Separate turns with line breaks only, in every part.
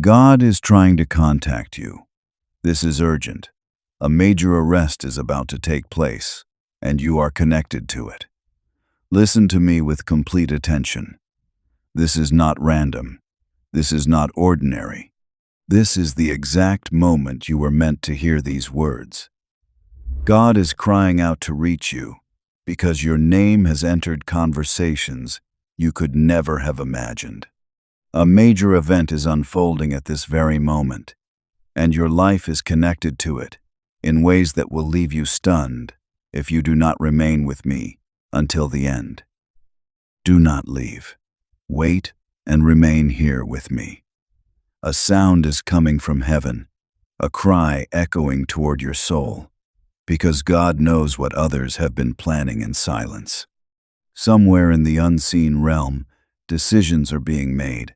God is trying to contact you. This is urgent. A major arrest is about to take place, and you are connected to it. Listen to me with complete attention. This is not random. This is not ordinary. This is the exact moment you were meant to hear these words. God is crying out to reach you because your name has entered conversations you could never have imagined. A major event is unfolding at this very moment, and your life is connected to it in ways that will leave you stunned if you do not remain with me until the end. Do not leave. Wait and remain here with me. A sound is coming from heaven, a cry echoing toward your soul, because God knows what others have been planning in silence. Somewhere in the unseen realm, decisions are being made,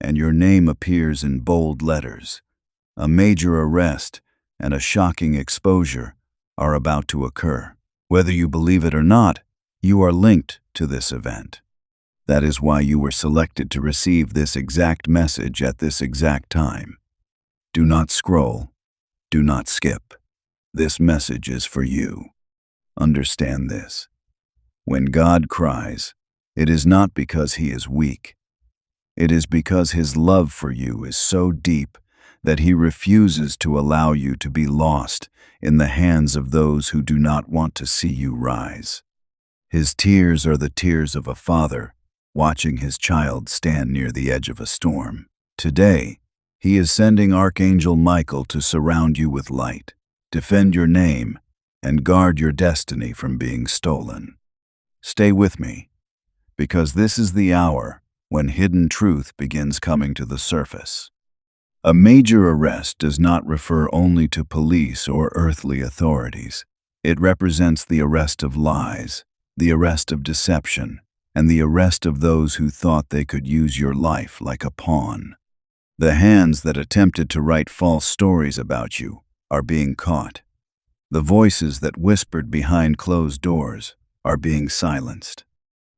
and your name appears in bold letters. A major arrest and a shocking exposure are about to occur. Whether you believe it or not, you are linked to this event. That is why you were selected to receive this exact message at this exact time. Do not scroll. Do not skip. This message is for you. Understand this. When God cries, it is not because he is weak. It is because his love for you is so deep that he refuses to allow you to be lost in the hands of those who do not want to see you rise. His tears are the tears of a father watching his child stand near the edge of a storm. Today, he is sending Archangel Michael to surround you with light, defend your name, and guard your destiny from being stolen. Stay with me, because this is the hour when hidden truth begins coming to the surface. A major arrest does not refer only to police or earthly authorities. It represents the arrest of lies, the arrest of deception, and the arrest of those who thought they could use your life like a pawn. The hands that attempted to write false stories about you are being caught. The voices that whispered behind closed doors are being silenced.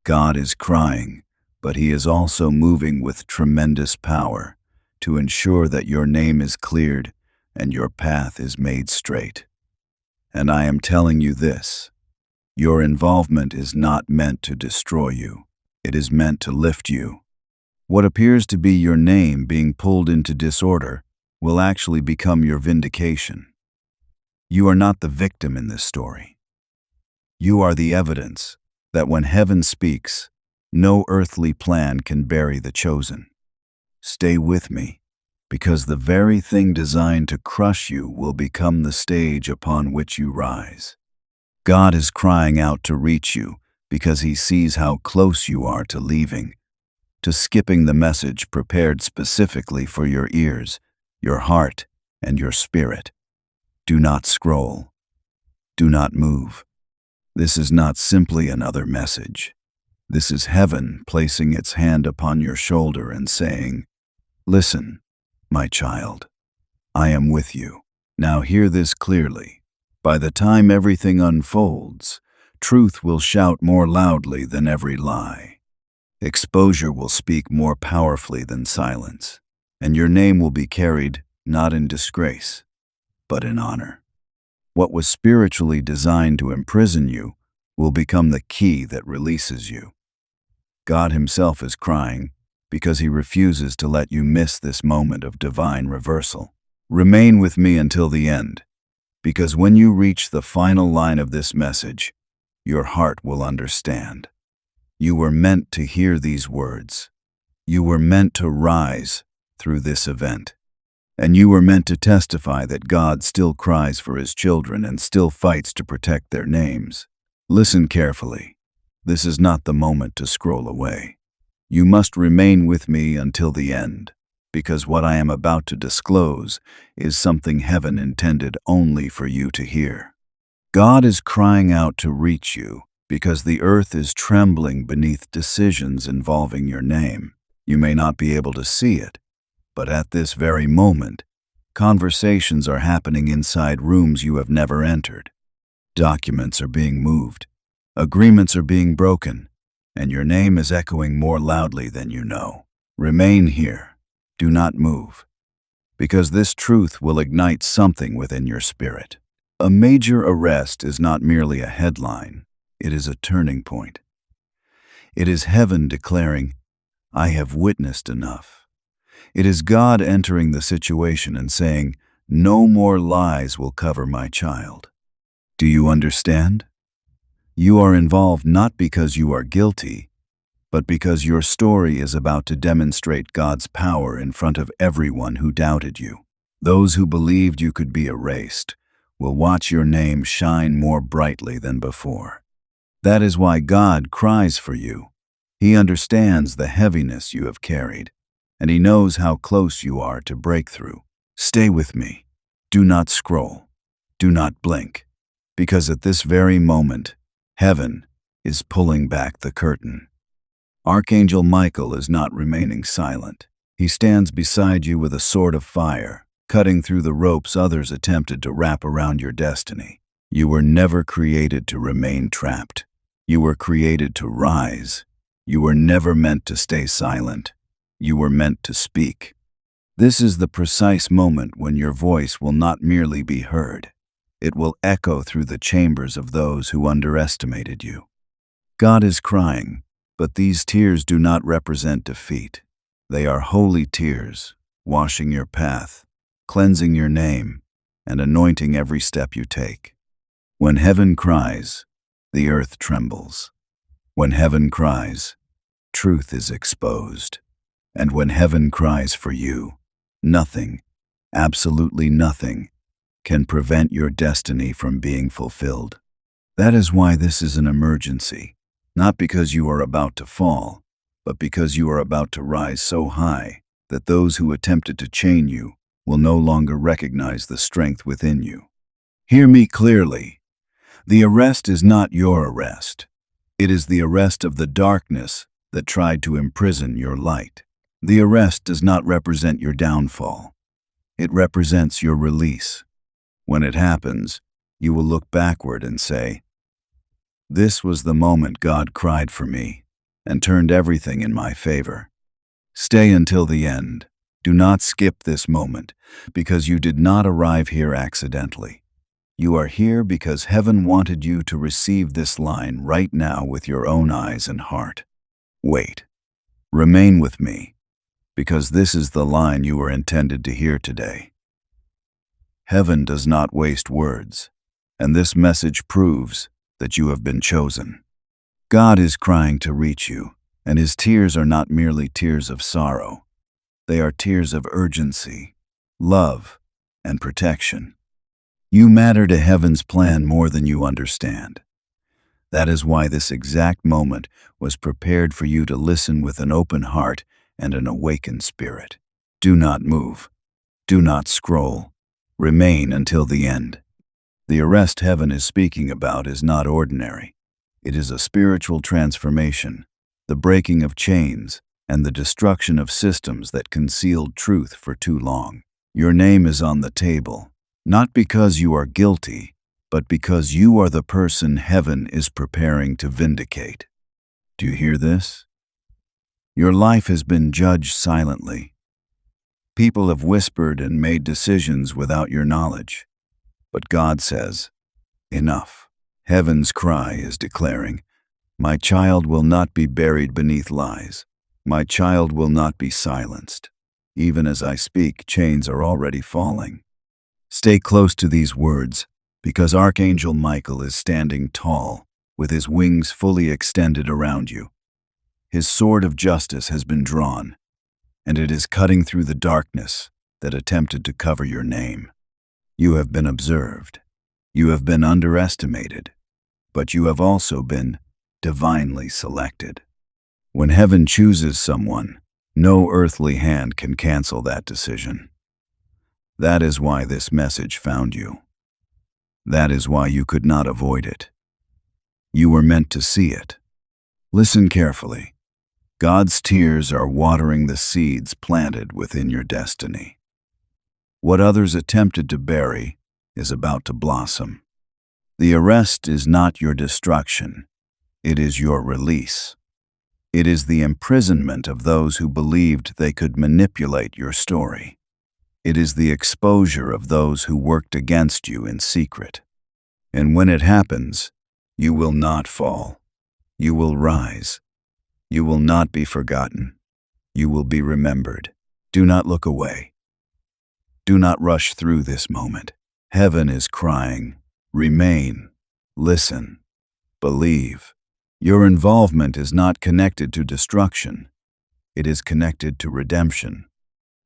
God is crying, but he is also moving with tremendous power to ensure that your name is cleared and your path is made straight. And I am telling you this. Your involvement is not meant to destroy you. It is meant to lift you. What appears to be your name being pulled into disorder will actually become your vindication. You are not the victim in this story. You are the evidence that when heaven speaks, no earthly plan can bury the chosen. Stay with me, because the very thing designed to crush you will become the stage upon which you rise. God is crying out to reach you because he sees how close you are to leaving, to skipping the message prepared specifically for your ears, your heart, and your spirit. Do not scroll. Do not move. This is not simply another message. This is heaven placing its hand upon your shoulder and saying, "Listen, my child, I am with you. Now hear this clearly. By the time everything unfolds, truth will shout more loudly than every lie. Exposure will speak more powerfully than silence, and your name will be carried not in disgrace, but in honor. What was spiritually designed to imprison you will become the key that releases you." God himself is crying because he refuses to let you miss this moment of divine reversal. Remain with me until the end, because when you reach the final line of this message, your heart will understand. You were meant to hear these words. You were meant to rise through this event. And you were meant to testify that God still cries for his children and still fights to protect their names. Listen carefully. This is not the moment to scroll away. You must remain with me until the end, because what I am about to disclose is something heaven intended only for you to hear. God is crying out to reach you because the earth is trembling beneath decisions involving your name. You may not be able to see it, but at this very moment, conversations are happening inside rooms you have never entered. Documents are being moved, agreements are being broken, and your name is echoing more loudly than you know. Remain here. Do not move. because this truth will ignite something within your spirit. A major arrest is not merely a headline, it is a turning point. It is heaven declaring, "I have witnessed enough." It is God entering the situation and saying, "No more lies will cover my child." Do you understand? You are involved not because you are guilty, but because your story is about to demonstrate God's power in front of everyone who doubted you. Those who believed you could be erased will watch your name shine more brightly than before. That is why God cries for you. He understands the heaviness you have carried, and He knows how close you are to breakthrough. Stay with me. Do not scroll. Do not blink, because at this very moment, heaven is pulling back the curtain. Archangel Michael is not remaining silent. He stands beside you with a sword of fire, cutting through the ropes others attempted to wrap around your destiny. You were never created to remain trapped. You were created to rise. You were never meant to stay silent. You were meant to speak. This is the precise moment when your voice will not merely be heard. It will echo through the chambers of those who underestimated you. God is crying, but these tears do not represent defeat. They are holy tears, washing your path, cleansing your name, and anointing every step you take. When heaven cries, the earth trembles. When heaven cries, truth is exposed. And when heaven cries for you, nothing, absolutely nothing, can prevent your destiny from being fulfilled. That is why this is an emergency, not because you are about to fall, but because you are about to rise so high that those who attempted to chain you will no longer recognize the strength within you. Hear me clearly. The arrest is not your arrest. It is the arrest of the darkness that tried to imprison your light. The arrest does not represent your downfall. It represents your release. When it happens, you will look backward and say, "This was the moment God cried for me and turned everything in my favor." Stay until the end. Do not skip this moment, because you did not arrive here accidentally. You are here because heaven wanted you to receive this line right now with your own eyes and heart. Wait. Remain with me, because this is the line you were intended to hear today. Heaven does not waste words, and this message proves that you have been chosen. God is crying to reach you, and His tears are not merely tears of sorrow. They are tears of urgency, love, and protection. You matter to heaven's plan more than you understand. That is why this exact moment was prepared for you to listen with an open heart and an awakened spirit. Do not move. Do not scroll. Remain until the end. The arrest heaven is speaking about is not ordinary. It is a spiritual transformation, the breaking of chains, and the destruction of systems that concealed truth for too long. Your name is on the table, not because you are guilty, but because you are the person heaven is preparing to vindicate. Do you hear this? Your life has been judged silently. People have whispered and made decisions without your knowledge. But God says, "Enough." Heaven's cry is declaring, "My child will not be buried beneath lies. My child will not be silenced. Even as I speak, chains are already falling." Stay close to these words, because Archangel Michael is standing tall, with his wings fully extended around you. His sword of justice has been drawn, and it is cutting through the darkness that attempted to cover your name. You have been observed. You have been underestimated, but you have also been divinely selected. When heaven chooses someone, no earthly hand can cancel that decision. That is why this message found you. That is why you could not avoid it. You were meant to see it. Listen carefully. God's tears are watering the seeds planted within your destiny. What others attempted to bury is about to blossom. The arrest is not your destruction. It is your release. It is the imprisonment of those who believed they could manipulate your story. It is the exposure of those who worked against you in secret. And when it happens, you will not fall. You will rise. You will not be forgotten. You will be remembered. Do not look away. Do not rush through this moment. Heaven is crying. Remain. Listen. Believe. Your involvement is not connected to destruction. It is connected to redemption.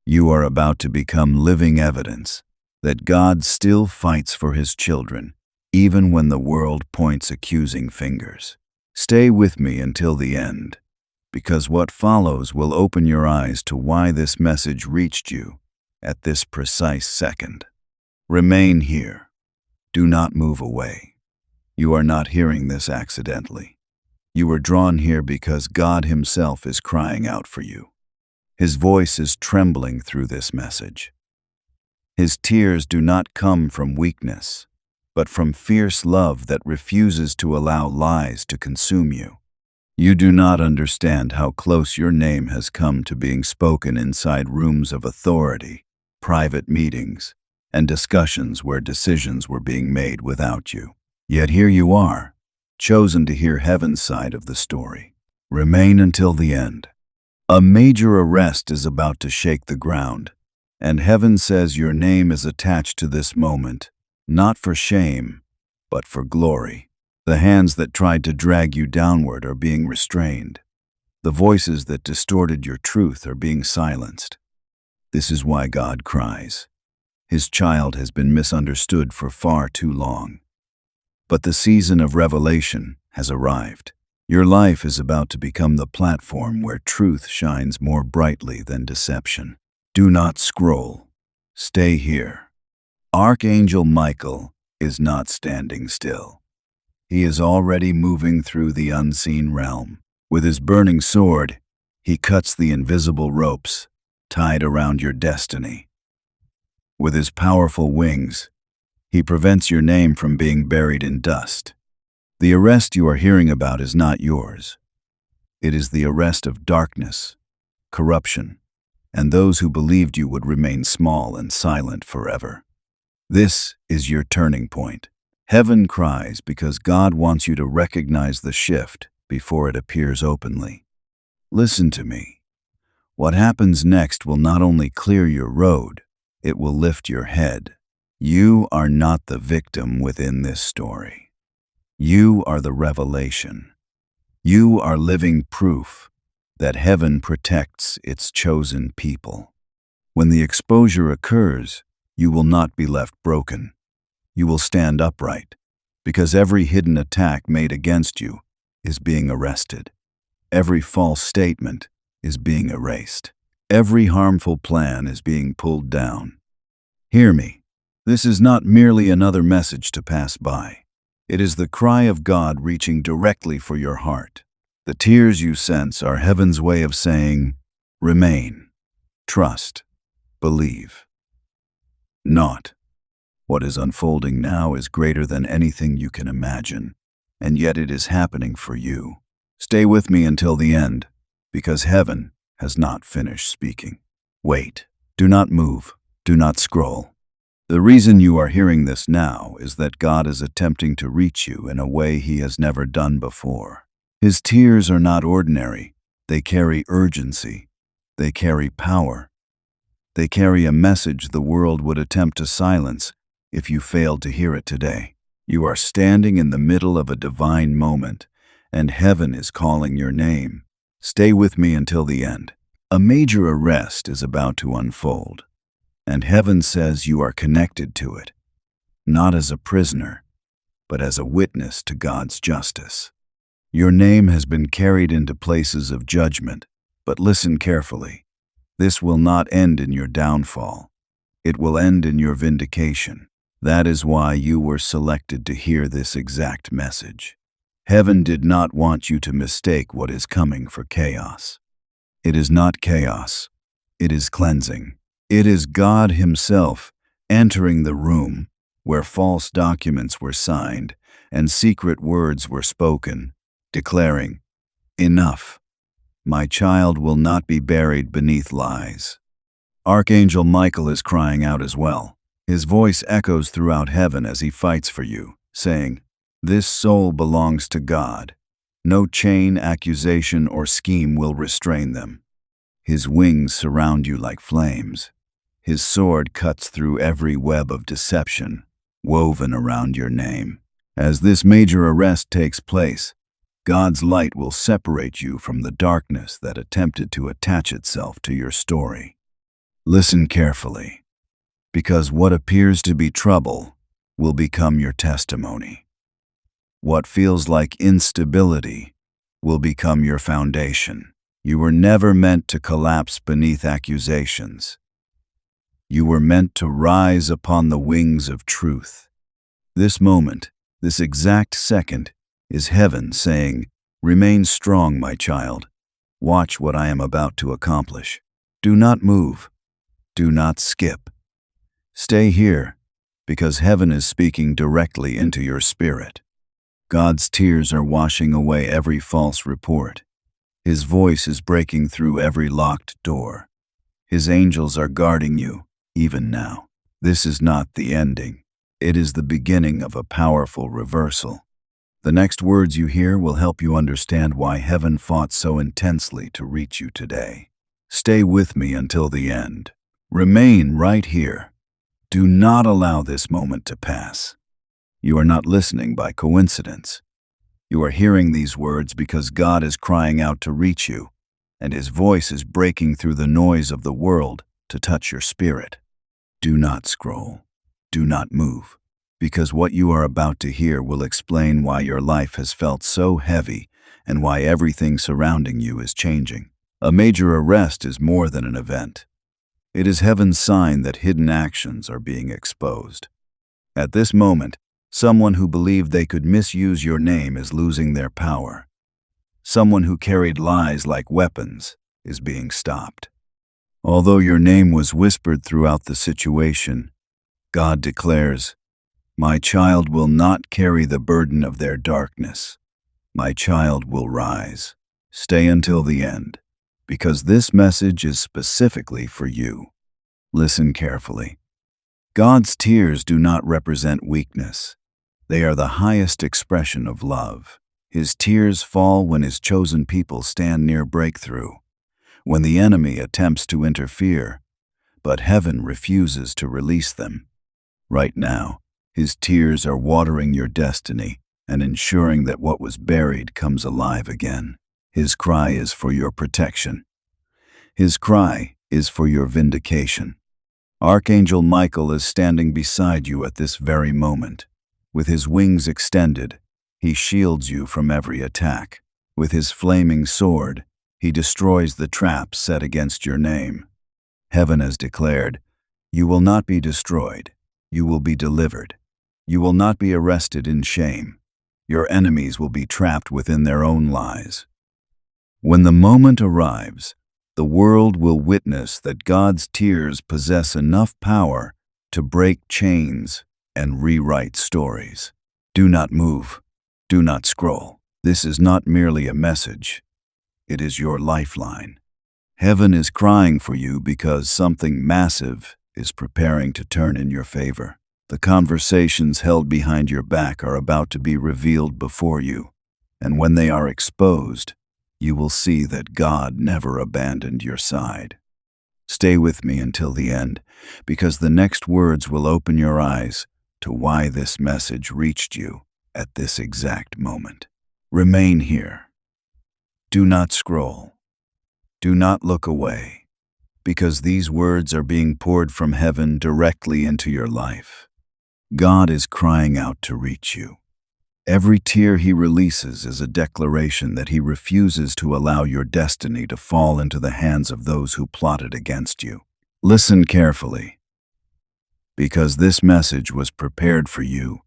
You are about to become living evidence that God still fights for His children, even when the world points accusing fingers. Stay with me until the end, because what follows will open your eyes to why this message reached you at this precise second. Remain here. Do not move away. You are not hearing this accidentally. You were drawn here because God Himself is crying out for you. His voice is trembling through this message. His tears do not come from weakness, but from fierce love that refuses to allow lies to consume you. You do not understand how close your name has come to being spoken inside rooms of authority, private meetings, and discussions where decisions were being made without you. Yet here you are, chosen to hear heaven's side of the story. Remain until the end. A major arrest is about to shake the ground, and heaven says your name is attached to this moment, not for shame, but for glory. The hands that tried to drag you downward are being restrained. The voices that distorted your truth are being silenced. This is why God cries. His child has been misunderstood for far too long. But the season of revelation has arrived. Your life is about to become the platform where truth shines more brightly than deception. Do not scroll. Stay here. Archangel Michael is not standing still. He is already moving through the unseen realm. With his burning sword, he cuts the invisible ropes tied around your destiny. With his powerful wings, he prevents your name from being buried in dust. The arrest you are hearing about is not yours. It is the arrest of darkness, corruption, and those who believed you would remain small and silent forever. This is your turning point. Heaven cries because God wants you to recognize the shift before it appears openly. Listen to me. What happens next will not only clear your road, it will lift your head. You are not the victim within this story. You are the revelation. You are living proof that heaven protects its chosen people. When the exposure occurs, you will not be left broken. You will stand upright, because every hidden attack made against you is being arrested. Every false statement is being erased. Every harmful plan is being pulled down. Hear me. This is not merely another message to pass by. It is the cry of God reaching directly for your heart. The tears you sense are heaven's way of saying, remain, trust, believe. Not. What is unfolding now is greater than anything you can imagine, and yet it is happening for you. Stay with me until the end, because heaven has not finished speaking. Wait. Do not move. Do not scroll. The reason you are hearing this now is that God is attempting to reach you in a way He has never done before. His tears are not ordinary. They carry urgency. They carry power. They carry a message the world would attempt to silence if you failed to hear it today. You are standing in the middle of a divine moment, and heaven is calling your name. Stay with me until the end. A major arrest is about to unfold, and heaven says you are connected to it, not as a prisoner, but as a witness to God's justice. Your name has been carried into places of judgment, but listen carefully. This will not end in your downfall. It will end in your vindication. That is why you were selected to hear this exact message. Heaven did not want you to mistake what is coming for chaos. It is not chaos. It is cleansing. It is God Himself entering the room where false documents were signed and secret words were spoken, declaring, "Enough. My child will not be buried beneath lies." Archangel Michael is crying out as well. His voice echoes throughout heaven as he fights for you, saying, "This soul belongs to God. No chain, accusation, or scheme will restrain them." His wings surround you like flames. His sword cuts through every web of deception woven around your name. As this major arrest takes place, God's light will separate you from the darkness that attempted to attach itself to your story. Listen carefully, because what appears to be trouble will become your testimony. What feels like instability will become your foundation. You were never meant to collapse beneath accusations. You were meant to rise upon the wings of truth. This moment, this exact second, is heaven saying, "Remain strong, my child. Watch what I am about to accomplish. Do not move. Do not skip. Stay here, because heaven is speaking directly into your spirit." God's tears are washing away every false report. His voice is breaking through every locked door. His angels are guarding you, even now. This is not the ending. It is the beginning of a powerful reversal. The next words you hear will help you understand why heaven fought so intensely to reach you today. Stay with me until the end. Remain right here. Do not allow this moment to pass. You are not listening by coincidence. You are hearing these words because God is crying out to reach you, and His voice is breaking through the noise of the world to touch your spirit. Do not scroll. Do not move, because what you are about to hear will explain why your life has felt so heavy and why everything surrounding you is changing. A major arrest is more than an event. It is heaven's sign that hidden actions are being exposed. At this moment, someone who believed they could misuse your name is losing their power. Someone who carried lies like weapons is being stopped. Although your name was whispered throughout the situation, God declares, "My child will not carry the burden of their darkness. My child will rise." Stay until the end, because this message is specifically for you. Listen carefully. God's tears do not represent weakness. They are the highest expression of love. His tears fall when His chosen people stand near breakthrough, when the enemy attempts to interfere, but heaven refuses to release them. Right now, His tears are watering your destiny and ensuring that what was buried comes alive again. His cry is for your protection. His cry is for your vindication. Archangel Michael is standing beside you at this very moment. With his wings extended, he shields you from every attack. With his flaming sword, he destroys the traps set against your name. Heaven has declared, "You will not be destroyed. You will be delivered. You will not be arrested in shame. Your enemies will be trapped within their own lies." When the moment arrives, the world will witness that God's tears possess enough power to break chains and rewrite stories. Do not move. Do not scroll. This is not merely a message. It is your lifeline. Heaven is crying for you because something massive is preparing to turn in your favor. The conversations held behind your back are about to be revealed before you, and when they are exposed, you will see that God never abandoned your side. Stay with me until the end, because the next words will open your eyes to why this message reached you at this exact moment. Remain here. Do not scroll. Do not look away, because these words are being poured from heaven directly into your life. God is crying out to reach you. Every tear He releases is a declaration that He refuses to allow your destiny to fall into the hands of those who plotted against you. Listen carefully, because this message was prepared for you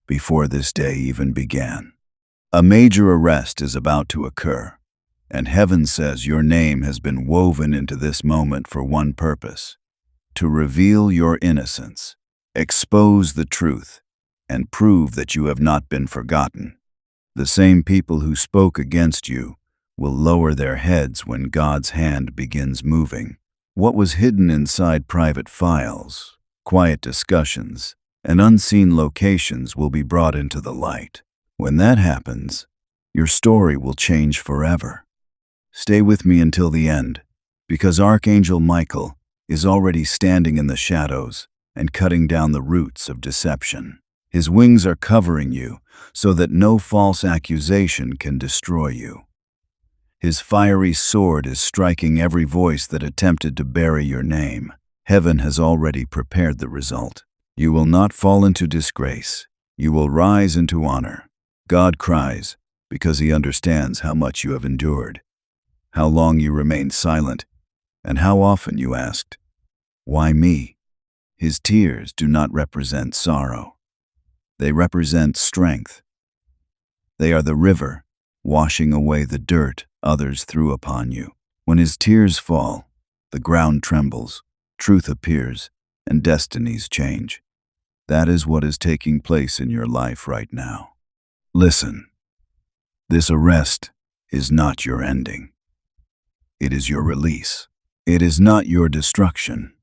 before this day even began. A major arrest is about to occur, and heaven says your name has been woven into this moment for one purpose: to reveal your innocence, expose the truth, and prove that you have not been forgotten. The same people who spoke against you will lower their heads when God's hand begins moving. What was hidden inside private files, quiet discussions, and unseen locations will be brought into the light. When that happens, your story will change forever. Stay with me until the end, because Archangel Michael is already standing in the shadows and cutting down the roots of deception. His wings are covering you so that no false accusation can destroy you. His fiery sword is striking every voice that attempted to bury your name. Heaven has already prepared the result. You will not fall into disgrace. You will rise into honor. God cries because he understands how much you have endured, how long you remained silent, and how often you asked, "Why me?" His tears do not represent sorrow. They represent strength. They are the river washing away the dirt others threw upon you. When his tears fall, the ground trembles, truth appears, and destinies change. That is what is taking place in your life right now. Listen, this arrest is not your ending. It is your release. It is not your destruction.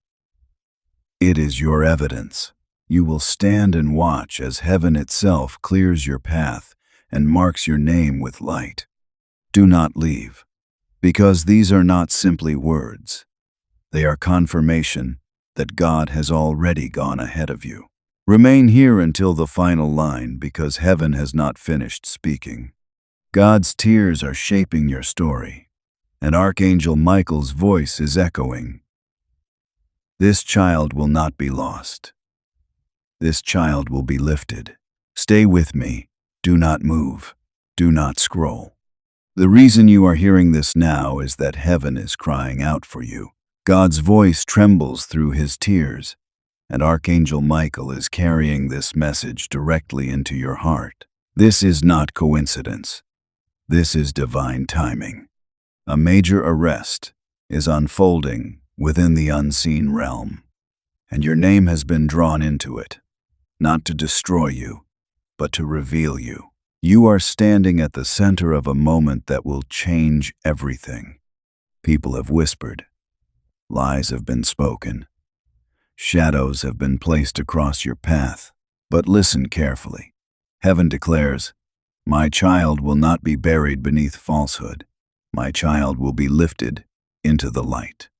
It is your evidence. You will stand and watch as heaven itself clears your path and marks your name with light. Do not leave, because these are not simply words. They are confirmation that God has already gone ahead of you. Remain here until the final line, because heaven has not finished speaking. God's tears are shaping your story, and Archangel Michael's voice is echoing. This child will not be lost. This child will be lifted. Stay with me. Do not move. Do not scroll. The reason you are hearing this now is that heaven is crying out for you. God's voice trembles through his tears, and Archangel Michael is carrying this message directly into your heart. This is not coincidence. This is divine timing. A major arrest is unfolding within the unseen realm, and your name has been drawn into it, not to destroy you, but to reveal you. You are standing at the center of a moment that will change everything. People have whispered. Lies have been spoken. Shadows have been placed across your path. But listen carefully. Heaven declares, "My child will not be buried beneath falsehood. My child will be lifted into the light."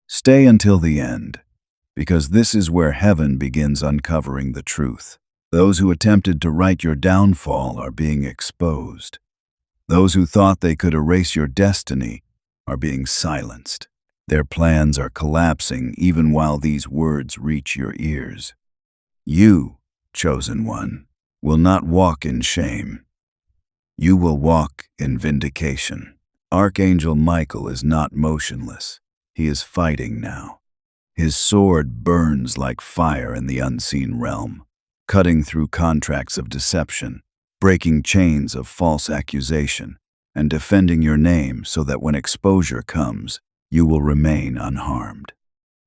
Stay until the end, because this is where heaven begins uncovering the truth. Those who attempted to write your downfall are being exposed. Those who thought they could erase your destiny are being silenced. Their plans are collapsing even while these words reach your ears. You, chosen one, will not walk in shame. You will walk in vindication. Archangel Michael is not motionless. He is fighting now. His sword burns like fire in the unseen realm, cutting through contracts of deception, breaking chains of false accusation, and defending your name so that when exposure comes, you will remain unharmed.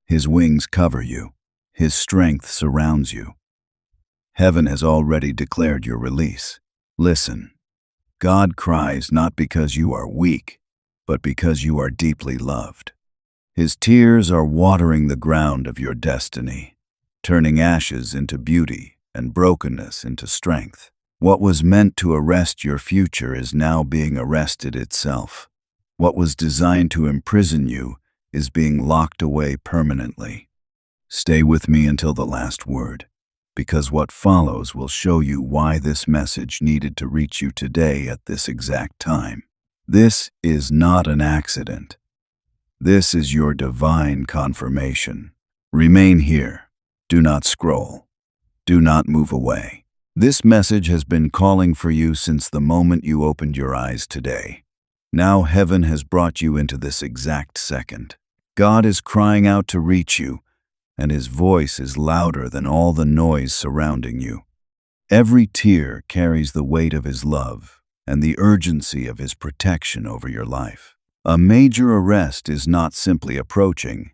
His wings cover you. His strength surrounds you. Heaven has already declared your release. Listen, God cries not because you are weak, but because you are deeply loved. His tears are watering the ground of your destiny, turning ashes into beauty and brokenness into strength. What was meant to arrest your future is now being arrested itself. What was designed to imprison you is being locked away permanently. Stay with me until the last word, because what follows will show you why this message needed to reach you today at this exact time. This is not an accident. This is your divine confirmation. Remain here. Do not scroll. Do not move away. This message has been calling for you since the moment you opened your eyes today. Now heaven has brought you into this exact second. God is crying out to reach you, and his voice is louder than all the noise surrounding you. Every tear carries the weight of his love and the urgency of his protection over your life. A major arrest is not simply approaching.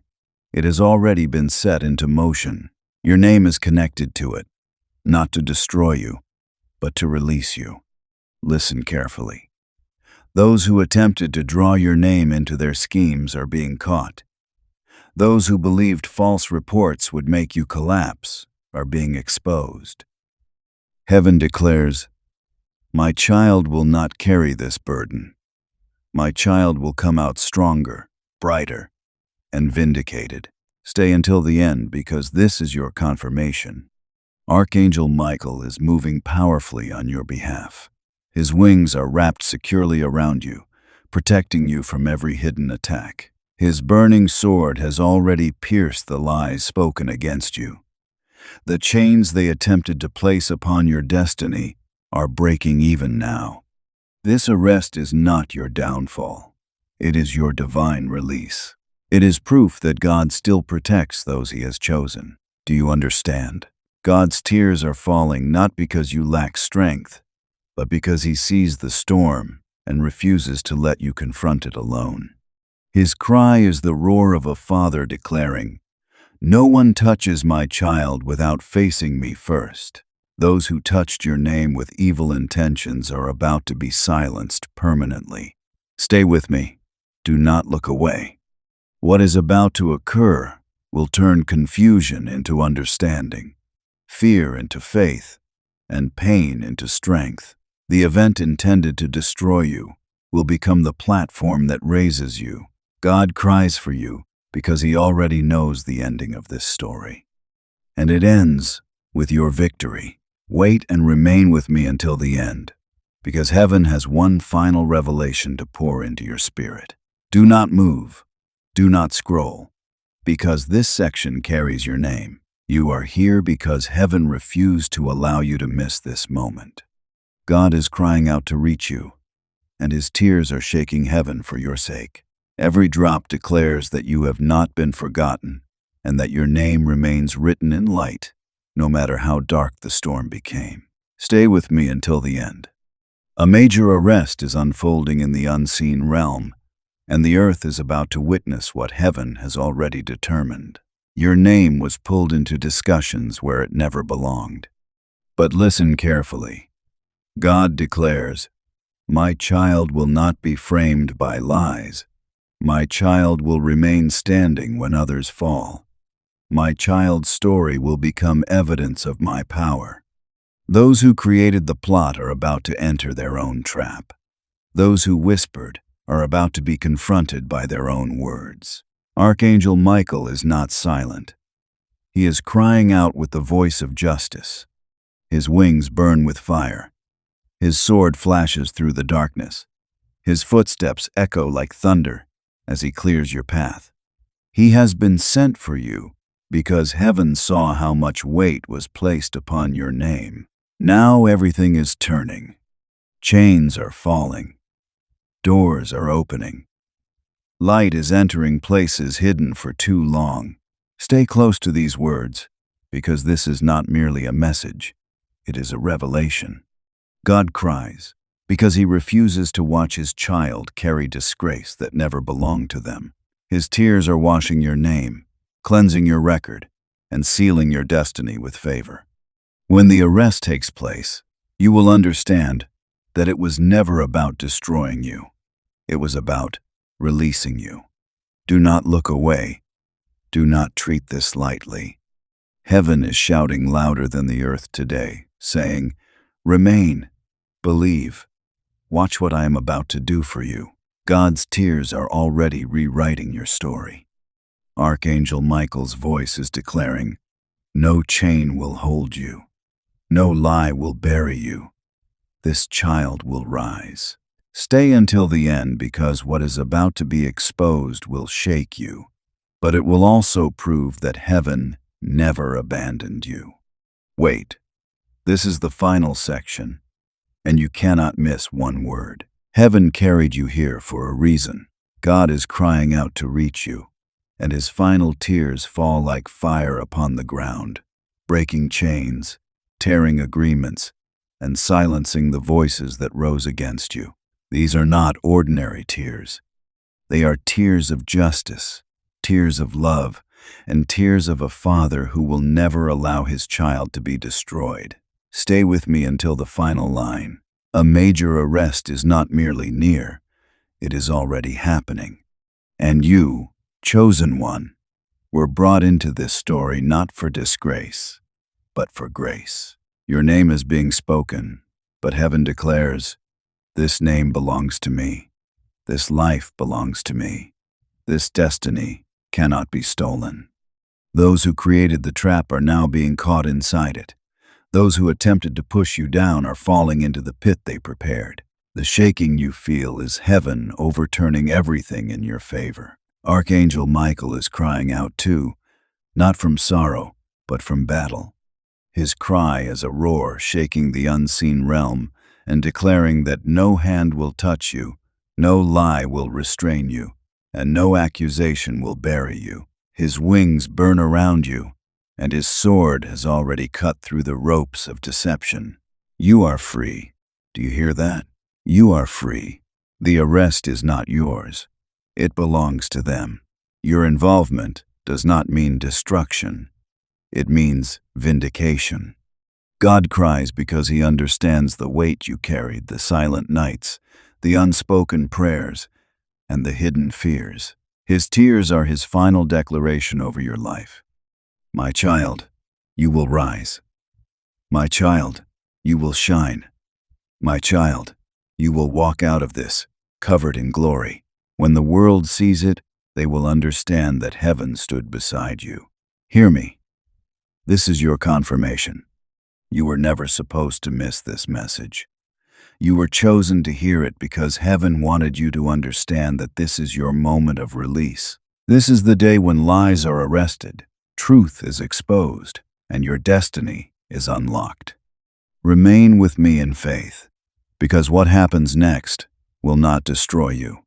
It has already been set into motion. Your name is connected to it, not to destroy you, but to release you. Listen carefully. Those who attempted to draw your name into their schemes are being caught. Those who believed false reports would make you collapse are being exposed. Heaven declares, "My child will not carry this burden. My child will come out stronger, brighter, and vindicated." Stay until the end because this is your confirmation. Archangel Michael is moving powerfully on your behalf. His wings are wrapped securely around you, protecting you from every hidden attack. His burning sword has already pierced the lies spoken against you. The chains they attempted to place upon your destiny are breaking even now. This arrest is not your downfall. It is your divine release. It is proof that God still protects those He has chosen. Do you understand? God's tears are falling not because you lack strength, but because He sees the storm and refuses to let you confront it alone. His cry is the roar of a father declaring, "No one touches my child without facing me first." Those who touched your name with evil intentions are about to be silenced permanently. Stay with me. Do not look away. What is about to occur will turn confusion into understanding, fear into faith, and pain into strength. The event intended to destroy you will become the platform that raises you. God cries for you because He already knows the ending of this story. And it ends with your victory. Wait and remain with me until the end, because heaven has one final revelation to pour into your spirit. Do not move. Do not scroll, because this section carries your name. You are here because heaven refused to allow you to miss this moment. God is crying out to reach you, and His tears are shaking heaven for your sake. Every drop declares that you have not been forgotten and that your name remains written in light, no matter how dark the storm became. Stay with me until the end. A major arrest is unfolding in the unseen realm, and the earth is about to witness what heaven has already determined. Your name was pulled into discussions where it never belonged. But listen carefully. God declares, "My child will not be framed by lies. My child will remain standing when others fall. My child's story will become evidence of my power." Those who created the plot are about to enter their own trap. Those who whispered are about to be confronted by their own words. Archangel Michael is not silent. He is crying out with the voice of justice. His wings burn with fire. His sword flashes through the darkness. His footsteps echo like thunder as he clears your path. He has been sent for you because heaven saw how much weight was placed upon your name. Now everything is turning. Chains are falling. Doors are opening. Light is entering places hidden for too long. Stay close to these words, because this is not merely a message. It is a revelation. God cries because He refuses to watch His child carry disgrace that never belonged to them. His tears are washing your name, cleansing your record, and sealing your destiny with favor. When the arrest takes place, you will understand that it was never about destroying you. It was about releasing you. Do not look away. Do not treat this lightly. Heaven is shouting louder than the earth today, saying, "Remain, believe, watch what I am about to do for you." God's tears are already rewriting your story. Archangel Michael's voice is declaring, "No chain will hold you. No lie will bury you. This child will rise." Stay until the end because what is about to be exposed will shake you, but it will also prove that heaven never abandoned you. Wait, this is the final section, and you cannot miss one word. Heaven carried you here for a reason. God is crying out to reach you, and His final tears fall like fire upon the ground, breaking chains, tearing agreements, and silencing the voices that rose against you. These are not ordinary tears. They are tears of justice, tears of love, and tears of a father who will never allow his child to be destroyed. Stay with me until the final line. A major arrest is not merely near, it is already happening. And you, chosen one, were brought into this story not for disgrace, but for grace. Your name is being spoken, but heaven declares, this name belongs to me. This life belongs to me. This destiny cannot be stolen. Those who created the trap are now being caught inside it. Those who attempted to push you down are falling into the pit they prepared. The shaking you feel is heaven overturning everything in your favor. Archangel Michael is crying out too, not from sorrow, but from battle. His cry is a roar shaking the unseen realm and declaring that no hand will touch you, no lie will restrain you, and no accusation will bury you. His wings burn around you, and his sword has already cut through the ropes of deception. You are free. Do you hear that? You are free. The arrest is not yours. It belongs to them. Your involvement does not mean destruction. It means vindication. God cries because he understands the weight you carried, the silent nights, the unspoken prayers, and the hidden fears. His tears are his final declaration over your life. My child, you will rise. My child, you will shine. My child, you will walk out of this, covered in glory. When the world sees it, they will understand that heaven stood beside you. Hear me. This is your confirmation. You were never supposed to miss this message. You were chosen to hear it because heaven wanted you to understand that this is your moment of release. This is the day when lies are arrested, truth is exposed, and your destiny is unlocked. Remain with me in faith, because what happens next will not destroy you.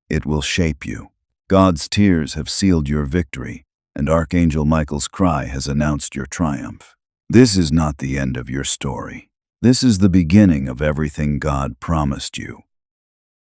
It will shape you. God's tears have sealed your victory, and Archangel Michael's cry has announced your triumph. This is not the end of your story. This is the beginning of everything God promised you.